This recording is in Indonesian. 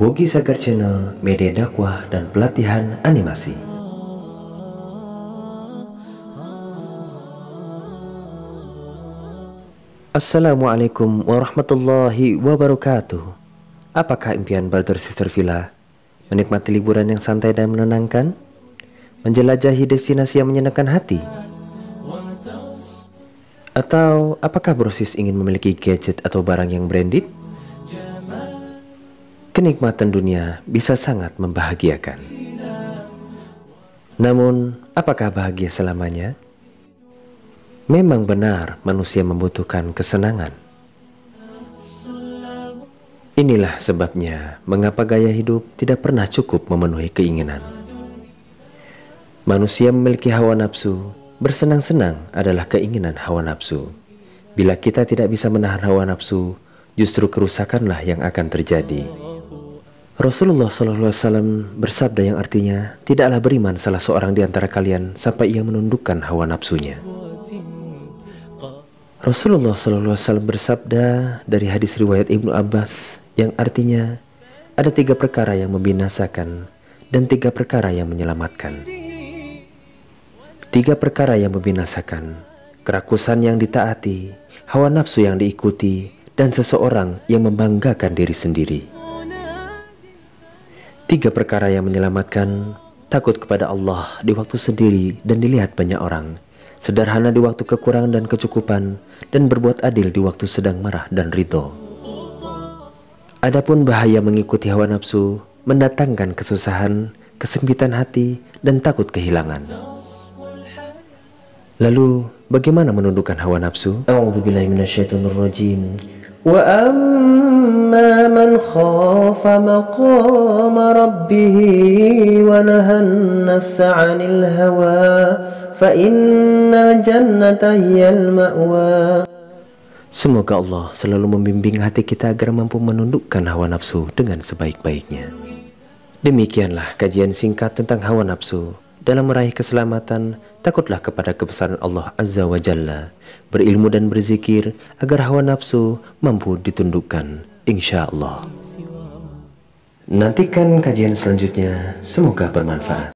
Wogi Sagar Channel, media dakwah dan pelatihan animasi. Assalamualaikum warahmatullahi wabarakatuh. Apakah impian Brother Sister Villa? Menikmati liburan yang santai dan menenangkan? Menjelajahi destinasi yang menyenangkan hati? Atau apakah brosis ingin memiliki gadget atau barang yang branded? Kenikmatan dunia bisa sangat membahagiakan. Namun, apakah bahagia selamanya? Memang benar manusia membutuhkan kesenangan. Inilah sebabnya mengapa gaya hidup tidak pernah cukup memenuhi keinginan. Manusia memiliki hawa nafsu. Bersenang-senang adalah keinginan hawa nafsu. Bila kita tidak bisa menahan hawa nafsu, justru kerusakanlah yang akan terjadi. Rasulullah SAW bersabda yang artinya, tidaklah beriman salah seorang di antara kalian sampai ia menundukkan hawa nafsunya. Rasulullah SAW bersabda dari hadis riwayat Ibnu Abbas yang artinya, ada 3 perkara yang membinasakan dan 3 perkara yang menyelamatkan. 3 perkara yang membinasakan: kerakusan yang ditaati, hawa nafsu yang diikuti, dan seseorang yang membanggakan diri sendiri. 3 perkara yang menyelamatkan: takut kepada Allah di waktu sendiri dan dilihat banyak orang, sederhana di waktu kekurangan dan kecukupan, dan berbuat adil di waktu sedang marah dan ridho. Adapun bahaya mengikuti hawa nafsu mendatangkan kesusahan, kesempitan hati, dan takut kehilangan. Lalu, bagaimana menundukkan hawa nafsu? A'udzubillahi minasyaitonirrajim. Wa amma man khafa maqama rabbih wa nahan nafsa 'anil hawa fa innal jannata hiyal ma'wa. Semoga Allah selalu membimbing hati kita agar mampu menundukkan hawa nafsu dengan sebaik-baiknya. Demikianlah kajian singkat tentang hawa nafsu. Dalam meraih keselamatan, takutlah kepada kebesaran Allah Azza wa Jalla, berilmu dan berzikir agar hawa nafsu mampu ditundukkan, insya Allah. Nantikan kajian selanjutnya, semoga bermanfaat.